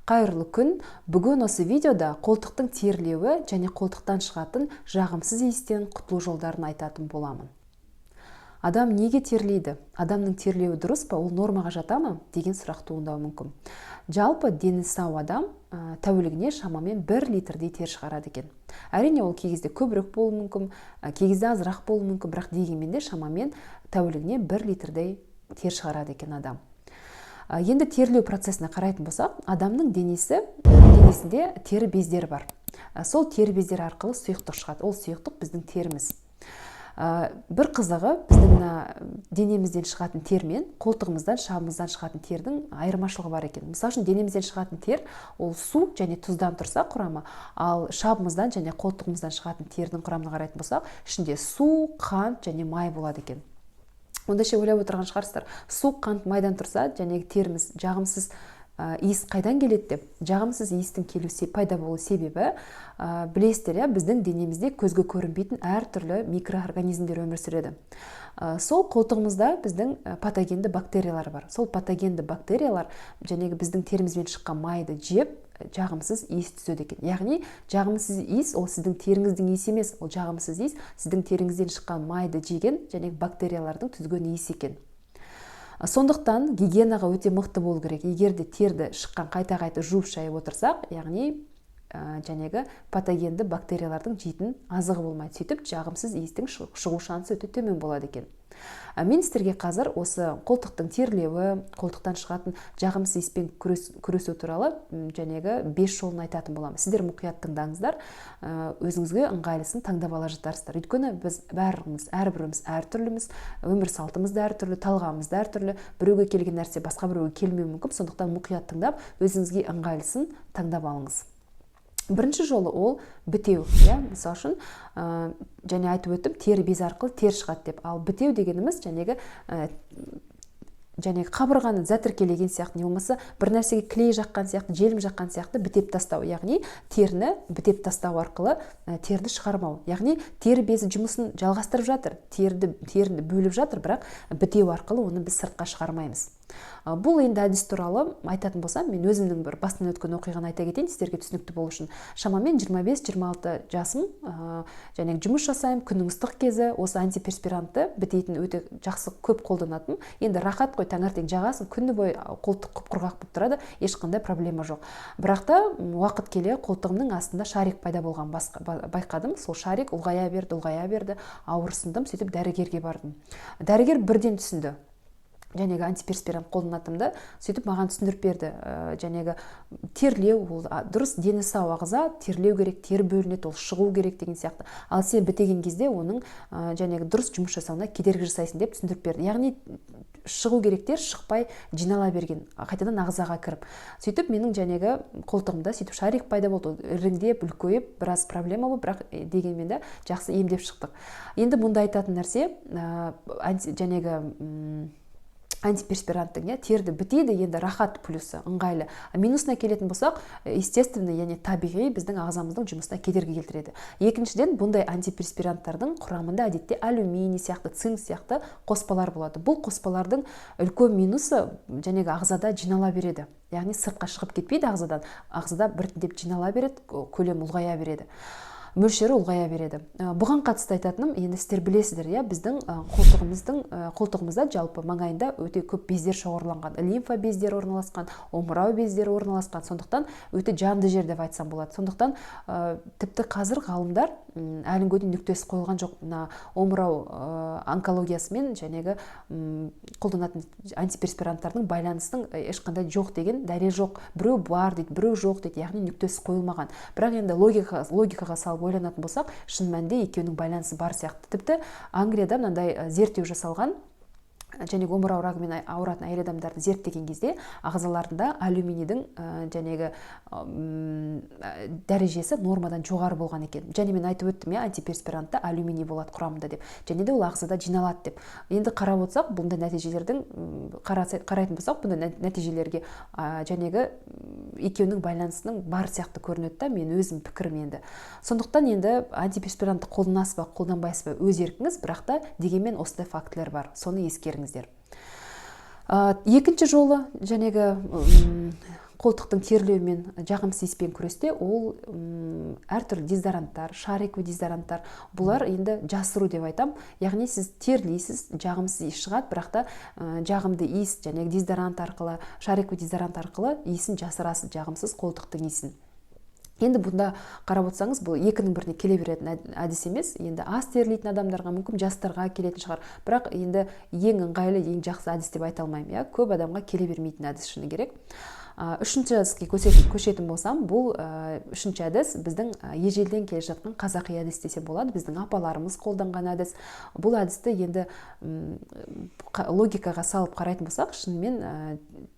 Қайырлы күн. Бүгін осы видеода қолтықтың терлеуі және қолтықтан шығатын жағымсыз иістен құтылу жолдарын айтатын боламын. Адам неге терлейді? Адамның терлеуі дұрыс па, ол нормаға жата ма деген сұрақ туындауы мүмкін. Жалпы дені сау адам тәулігіне шамамен 1 литрдей тер шығарады екен. Әрине ол кей кезде көбірек болуы мүмкін, кей кезде азырақ болуы мүмкін, бірақ дегенмен де шамамен тәулігіне 1 литрдей тер шығарады екен адам. Енді терлеу процесіне қарайтын болсақ, адамның денесінде тері бездері бар. Сол тері бездері арқылы сұйықтық шығады. Ол сұйықтық біздің теріміз. Бір қызығы, біздің денемізден шығатын тер мен қолтығымыздан, шабымыздан шығатын тердің айырмашылығы бар екен. Мысалы үшін, денемізден шығатын тер ол су және тұздан тұрса құрамы, ал шабымыздан және қолтығымыздан шығатын тердің құрамына қарайтын болсақ, ішінде су, қант және май болады екен. Онда ше ойлап отырған шығарсыздар, су, қант, майдан тұрса, және теріміз жағымсыз иіс қайдан келеді деп. Жағымсыз иістің пайда болу себебі, білесіздер, біздің денемізде көзге көрінбейтін әртүрлі микроорганизмдер өмір сүреді. Сол қолтығымызда біздің патогенді бактериялар бар. Сол патогенді бактериялар біздің терімізбен шыққан майды жеп, жағымсыз иіс түседі екен. Яғни жағымсыз иіс ол сіздің теріңіздің иісі емес, ол жағымсыз иіс сіздің теріңізден шыққан майды жеген бактериялардың түзген иісі екен. Сондықтан гигиенаға өте мықты болу керек. Егер де терді шыққан қайта-қайта жуып шайып отырсақ, яғни патогенді бактериялардың жейтін азығы болмайды. Сөйтіп жағымсыз иістің шығу шансы өте төмен болады екен. Мен сіздерге қазір осы қолтықтың терлеуі, қолтықтан шығатын жағымсыз иіспен күресу туралы 5 жолын айтатын боламын. Сіздер мұқият тыңдаңыздар, өзіңізге ыңғайлысын таңдап ала жатарсыздар. Өйткені біз әрбіріміз әртүрліміз, өмір салтымыз да әртүрлі, талғамымыз да әртүрлі, біреуге келген нәрсе басқа біреуге келмеуі мүмкін. Сондықтан мұқият тыңдап, өзіңізге ыңғайлысын таңдап алыңыз. Бірінші жолы ол бітеу. Мысалы үшін, және айтып өттім, тері безі арқылы тер шығады деп. Ал бітеу дегеніміз қабырғаны зәтіркелеген сияқты, не болмаса бір нәрсеге клей жаққан сияқты, желім жаққан сияқты бітеп тастау. Яғни теріні бітеп тастау арқылы терді шығармау. Яғни тері безі жұмысын жалғастырып жатыр, теріні бөліп жатыр, бірақ бітеу арқылы оны біз сыртқа шығармаймыз. Бұл енді әдіс туралы айтатын болсам, мен өзімнің бір басынан өткен оқиғаны айта кетейін, сіздерге түсінікті болу үшін. Шамамен 25-26 жасым, жұмыс жасаймын, күннің ыстық кезі, осы антиперспирантты бітейтін өте жақсы көп қолданатын. Енді рахат қой, таңертең жағасың, күні бойы қолтық құп-құрғақ болып тұрады, ешқандай проблема жоқ. Бірақ та уақыт келе қолтығымның астында шарик пайда болған байқадым. Сол шарик ұлғая берді, ауырсындым, сөйтіп дәрігерге бардым. Дәрігер бірден түсінді. Антиперспирант қолданатынымды, сөйтіп маған түсіндіріп берді. Терлеу, ол дұрыс, дені сау ағза, терлеу керек, тер бөлінеді, ол шығу керек деген сияқты. Ал сен бітеген кезде оның дұрыс жұмыс жасауына кедергі жасайсың деп түсіндіріп берді. Яғни шығу керектер шықпай жинала берген, қайтадан ағзаға кіріп. Сөйтіп менің қолтығымда сөйтіп шарик пайда болды, іріңдеп, үлкейіп, біраз проблема болды, бірақ дегенмен де жақсы емдеп шықтық. Енді мұнда айтатын нәрсе, антиперспиранттың терді бітейді, енді рахат плюсы, ыңғайлы. Минусына келетін болсақ, естественно, табиғи біздің ағзамыздың жұмысына кедергі келтіреді. Екіншіден, бұндай антиперспиранттардың құрамында әдетте алюминий сияқты, цинк сияқты қоспалар болады. Бұл қоспалардың үлкен минусы ағзада жинала береді. Яғни сыртқа шығып кетпейді ағзадан, ағзада біртіндеп жинала береді, көлем ұлғая береді. Мөлшері ұлғая береді. Бұған қатысты айтатыным, енді сіздер білесіздер, біздің қолтығымызда жалпы маңайында өте көп бездер шоғырланған, лимфа бездері орналасқан, омырау бездері орналасқан, сондықтан өте жанды жер деп айтсам болады. Сондықтан тіпті қазір ғалымдар әлі дейін нүктесі қойылған жоқ, омырау онкологиясымен қолданатын антиперспиранттардың байланыстың ешқандай жоқ деген дәлел жоқ. Біреу бар дейді, біреу жоқ дейді, яғни нүктесі қойылмаған. Бірақ енді логикаға салып ойланатын болсақ, шын мәнінде екеуінің байланысы бар сияқты. Тіпті Англияда мынандай зерттеу жасалған, омырау рагымен ауыратын әйел адамдарды зерттеген кезде ағзаларында алюминийдің дәрежесі нормадан жоғары болған екен. Мен айтып өттім, антиперспирантта алюминий болады құрамында деп. Де ол ағзада жиналады деп. Енді қарап отырсақ, бұндай нәтижелердің қарайтын болсақ, бұндай нәтижелерге екеуінің байланысының бар сияқты көрінеді, мен өзім пікірім енді. Сондықтан енді антиперспирантты қолданасыз ба, қолданбайсыз ба, өз еркіңіз, бірақ та дегенмен осындай фактілер бар. Соны ескеріңіздер. Екінші жолы қолтықтың терлеуімен жағымсыз иіспен күресте ол әртүрлі дезодоранттар, шариковый дезодоранттар, бұлар енді жасыру деп айтам. Яғни сіз терлейсіз, жағымсыз иіс шығады, бірақ та жағымды иіс және дезодорант арқылы, шариковый дезодорант арқылы иісін жасырасыз, жағымсыз қолтықтың иісін. Енді бұнда қарап отырсаңыз, бұл екінің біріне келе беретін әдіс емес. Енді аз терлейтін адамдарға, мүмкін жастарға келетін шығар. Бірақ енді ең ыңғайлы, ең жақсы әдіс деп айта алмаймын. Көп адамға келе бермейтін әдіс шыны керек. Үшінші әдіске көшетін болсам, бұл үшінші әдіс біздің ежелден келе жатқан қазақи әдіс десе болады. Біздің апаларымыз қолданған әдіс. Бұл әдісті енді логикаға салып қарайтын болсақ, шынымен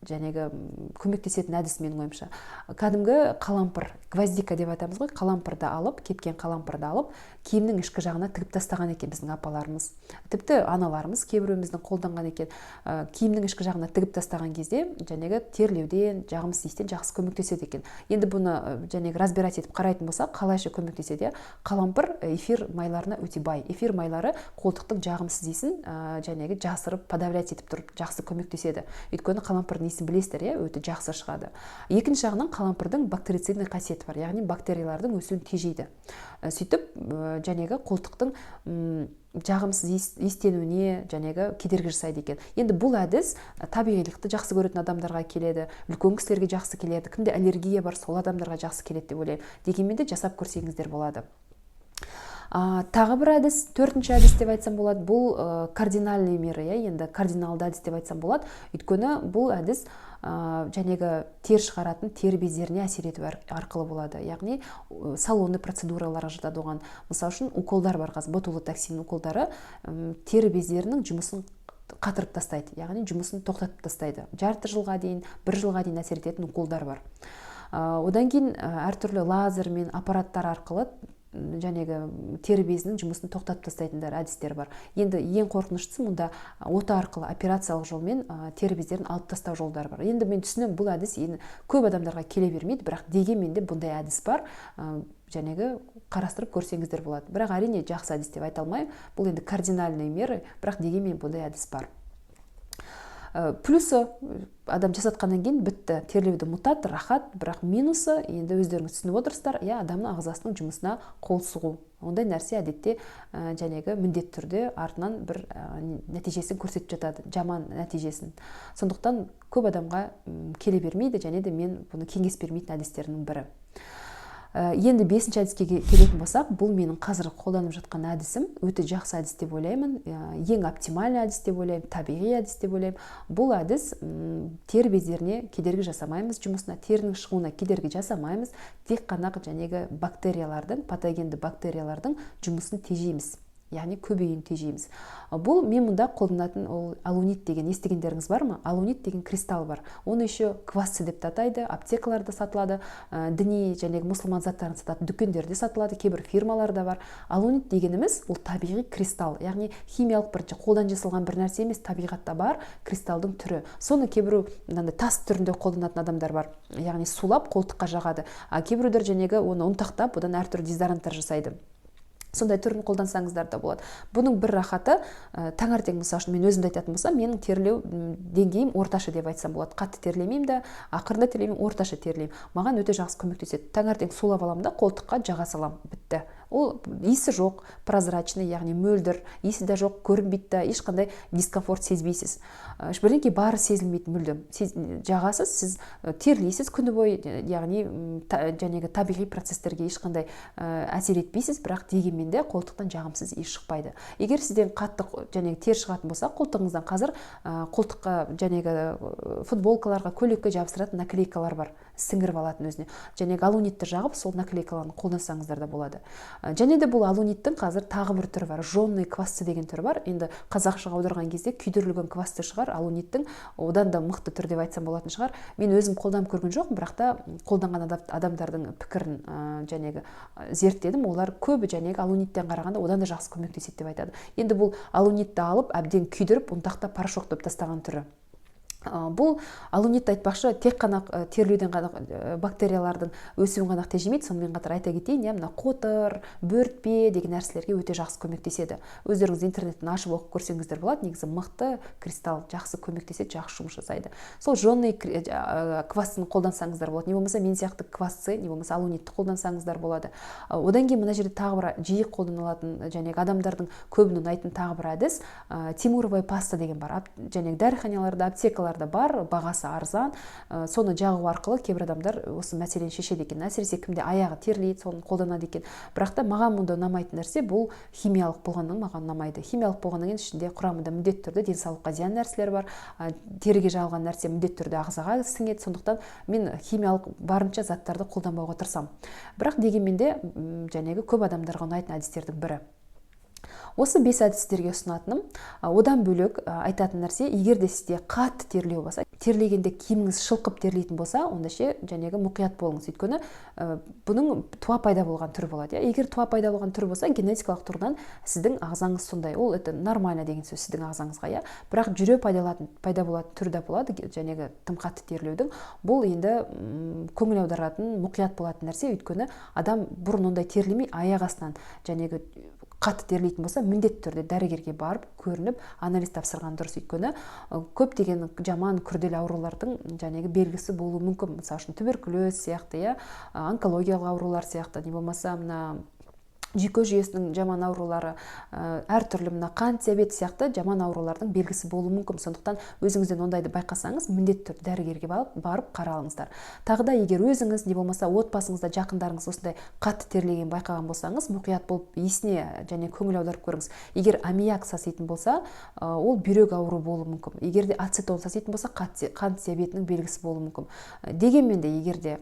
жәнегі көмектесетін әдіс менің ойымша. Кәдімгі қалампыр, гвоздика деп айтамыз ғой, қалампырды алып, кепкен қалампырды алып, киімнің ішкі жағына тігіп тастаған екен біздің апаларымыз. Тіпті аналарымыз кейбіреуіміздің қолданған екен. Киімнің ішкі жағына тігіп тастаған кезде жәнегі терлеуден, жағымсыз иістен жақсы көмектеседі екен. Енді бұны жәнегі разбирать етіп қарайтын болсақ, қалайша көмектеседі? Қалампыр эфир майларына өте бай. Эфир майлары қолтықтың жағымсыз иісін жәнегі жасырып, подавлять етіп тұрып жақсы көмектеседі. Өйткені қалампырдың иісін білесіздер, өте жақсы шығады. Екінші жағынан қалампырдың бактерицидный қасиеті бар, яғни бактериялардың өсуін тежейді. Сөйтіп жәнегі қолтықтың жағымсыз иістенуіне жәнегі кедергі жасайды екен. Енді бұл әдіс табиғилықты жақсы көретін адамдарға келеді, үлкен кісілерге жақсы келеді, кімде аллергия бар, сол адамдарға жақсы келеді деп ойлаймын. Дегенмен де жасап көрсеңіздер болады. Тағы бір әдіс, төртінші әдіс деп айтсам болады, бұл кардинальный меры, енді кардиналды әдіс деп айтсам болады. Өйткені бұл әдіс жәнегі тер шығаратын тер бездеріне әсер ету арқылы болады. Яғни салонный процедураларға жатады оған. Мысалы үшін уколдар бар, ботулотоксин уколдары тер бездерінің жұмысын қатырып тастайды, яғни жұмысын тоқтатып тастайды. Жарты жылға дейін, бір жылға дейін әсер ететін уколдар бар. Одан кейін әртүрлі лазер мен аппараттар арқылы жәнегі тері безінің жұмысын тоқтатып тастайтындар әдістер бар. Енді ең қорқыныштысы мұнда ота арқылы операциялық жолмен тері бездерін алып тастау жолдары бар. Енді мен түсінемін, бұл әдіс көп адамдарға келе бермейді, бірақ дегенмен де бұндай әдіс бар. Жәнегі қарастырып көрсеңіздер болады. Бірақ әрине жақсы әдіс деп айта алмаймын. Бұл енді кардинальный меры, бірақ дегенмен бұндай әдіс бар. Плюсы, адам жасатқаннан кейін бітті, терлеуді мұтады, рахат, бірақ минусы, енді өздеріңіз түсініп отырсыздар, адамның ағзасының жұмысына қол сұғу. Ондай нәрсе әдетте жәнегі міндетті түрде артынан бір нәтижесін көрсетіп жатады, жаман нәтижесін. Сондықтан көп адамға келе бермейді, және де мен бұны кеңес бермейтін әдістерінің бірі. Енді бесінші әдіске келетін болсақ, бұл менің қазір қолданып жатқан әдісім, өте жақсы әдіс деп ойлаймын, ең оптимальный әдіс деп ойлаймын, табиғи әдіс деп ойлаймын. Бұл әдіс тер бездеріне кедергі жасамаймыз, жұмысына, терінің шығуына кедергі жасамаймыз, тек қана жәнегі бактериялардың, патогенді бактериялардың жұмысын тежейміз. Яғни көбейін тежейміз. Бұл мен мұнда қолданатын алунит деген, естігендеріңіз бар ма? Алунит деген кристалл бар. Оны еще квасцы деп атайды, аптекаларда сатылады, діни және мұсылман заттарын сататын дүкендерде сатылады, кейбір фирмаларда бар. Алунит дегеніміз ол табиғи кристалл, яғни химиялық бір қолдан жасалған бір нәрсе емес, табиғатта бар кристалдың түрі. Соны кейбір тас түрінде қолданатын адамдар бар, яғни сулап қолтыққа жағады. Кейбіреулер жәнегі оны ұнтақтап, одан әртүрлі дезодоранттар жасайды. Сондай түрін қолдансаңыздар да болады. Бұның бір рахаты, таңертең мысалы үшін мен өзімді айтатын болсам, менің терлеу деңгейім орташа деп айтсам болады. Қатты терлемеймін де, ақырында терлемеймін, орташа терлеймін. Маған өте жақсы көмектеседі. Таңертең сулап аламын да, қолтыққа жаға салам, бітті. Ол иісі жоқ, прозрачный, яғни мөлдір, иісі де жоқ, көрінбейді, ешқандай дискомфорт сезбейсіз. Бірдеңке бары сезілмейді мүлдем. Жағасыз, сіз терлейсіз күні бойы, яғни жәнегі табиғи процестерге ешқандай әсер етпейсіз, бірақ дегенмен де қолтықтан жағымсыз иіс шықпайды. Егер сізден қатты жәнегі тер шығатын болса, қолтығыңыздан қазір қолтыққа жәнегі футболкаларға, көйлекке жабыстыратын наклейкалар бар, сіңіріп алатын өзіне. Жәнегі алунитті жағып, сол наклейкаларын қолдансаңыздар да болады. Және де бұл алуниттің қазір тағы бір түрі бар, жонный квасцы деген түрі бар. Енді қазақшаға аударған кезде күйдірілген квасцы шығар, алуниттің одан да мықты түр деп айтсам болатын шығар. Мен өзім қолданып көрген жоқпын, бірақ та қолданған адамдардың пікірін жәнегі зерттедім. Олар көбі жәнегі алуниттен қарағанда одан да жақсы көмектеседі деп айтады. Енді бұл алунитті алып, әбден күйдіріп, ұнтақтап порошоктап тастаған түрі. Бұл алунит айтпақшы тек қана терлеуден ғана бактериялардың өсуін ғана тежемейді. Сонымен қатар айта кетейін, мына қотыр, бөртпе деген нәрселерге өте жақсы көмектеседі. Өздеріңіз интернеттен ашып оқып көрсеңіздер болады. Негізі мықты кристалл жақсы көмектеседі, жақсы жұмыс жасайды. Сол жонный квасын қолдансаңыздар болады. Не болмаса мен сияқты квасты, не болмаса алунитті қолдансаңыздар болады. Одан кейін мына жерде тағы бір жиі қолданылатын және адамдардың көбін ұнайтын тағы бір әдіс тимуровая паста деген бар. Және дәріханаларда, аптекаларда бар, бағасы арзан. Соны жағу арқылы кейбір адамдар осы мәселені шешеді екен. Әсіресе кімде аяғы терлейді, соны қолданады екен. Бірақ та маған мұнда ұнамайтын нәрсе бұл химиялық болғаннан маған ұнамайды. Химиялық болғаннан кейін ішінде құрамында міндетті түрде денсаулыққа зиян нәрселер бар. Теріге жағылған нәрсе міндетті түрде ағзаға сіңеді. Сондықтан мен химиялық барынша заттарды қолданбауға тырысамын. Бірақ дегенмен де жәнегі көп адамдарға ұнайтын әдістердің бірі. Осы 5 әдістерге ұсынатыным, одан бөлек айтатын нәрсе, егер де сізде қатты терлеу болса, терлегенде киіміңіз шылқып терлейтін болса, онда жәнегі мұқият болыңыз. Өйткені бұның туа пайда болған түрі болады. Егер туа пайда болған түрі болса, генетикалық тұрғыдан сіздің ағзаңыз сондай. Ол это нормально деген сөз сіздің ағзаңызға, бірақ жүре пайда болатын түрі де болады, жәнегі тым қатты терлеудің. Бұл енді көңіл аударатын, мұқият болатын нәрсе. Өйткені адам бұрын ондай терлемей, аяқ астынан жәнегі қатты терлейтін болса, міндетті түрде дәрігерге барып, көрініп, анализ тапсырған дұрыс. Өйткені көптеген жаман күрделі аурулардың жәнегі белгісі болуы мүмкін. Мысалы үшін туберкулез сияқты, онкологиялық аурулар сияқты, не болмаса мына жүйке жүйесінің жаман аурулары, әртүрлі мына қант диабеті сияқты жаман аурулардың белгісі болуы мүмкін. Сондықтан өзіңізден ондайды байқасаңыз, міндетті түрде дәрігерге барып қаралыңыздар. Тағы да егер өзіңіз не болмаса отбасыңызда жақындарыңыз осындай қатты терлеген байқаған болсаңыз, мұқият болып есіне және көңіл аударып көріңіз. Егер аммиак саситын болса, ол бүйрек ауруы болуы мүмкін. Егер де ацетон саситын болса, қант диабетінің белгісі болуы мүмкін. Дегенмен де егер де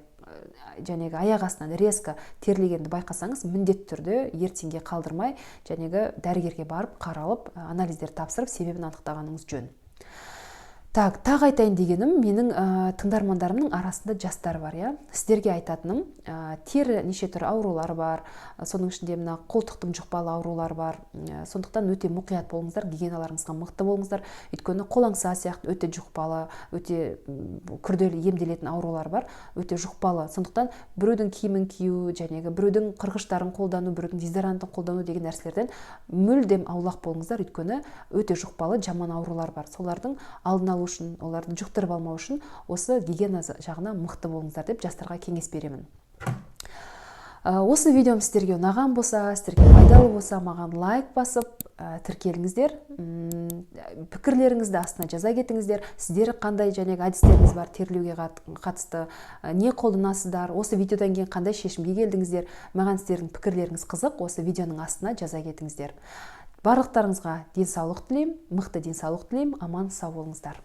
жәнегі аяқ астынан резко терлегенді байқасаңыз, міндетті түрде ертеңге қалдырмай жәнегі дәрігерге барып қаралып, анализдер тапсырып, себебін анықтағаныңыз жөн. Тағы айтайын дегенім, менің тыңдармандарымның арасында жастар бар, Сіздерге айтатыным, тері неше түрлі аурулар бар, соның ішінде мына қолтықтың жұқпалы аурулары бар. Сондықтан өте мұқият болыңыздар, гигиеналарыңызға мықты болыңыздар. Өйткені қолаңса сияқты өте жұқпалы, өте күрделі емделетін аурулар бар, өте жұқпалы. Сондықтан біреудің киімін кию, жәнегі біреудің қырғыштарын қолдану, біреудің дезодорантын қолдану деген нәрселерден мүлдем аулақ болыңыздар. Өйткені өте жұқпалы жаман аурулар бар. Солардың алдын алу үшін, оларды жұқтырып алмау үшін осы гигиена жағына мықты болыңыздар деп жастарға кеңес беремін. Осы видеом сіздерге ұнаған болса, сіздерге пайдалы болса, маған лайк басып, тіркеліңіздер. Пікірлеріңізді астына жаза кетіңіздер. Сіздер қандай жәнегі әдістеріңіз бар терлеуге қатысты, не қолданасыздар, осы видеодан кейін қандай шешімге келдіңіздер. Маған сіздердің пікірлеріңіз қызық, осы видеоның астына жаза кетіңіздер. Барлықтарыңызға денсаулық тілеймін, мықты денсаулық тілеймін, аман сау болыңыздар.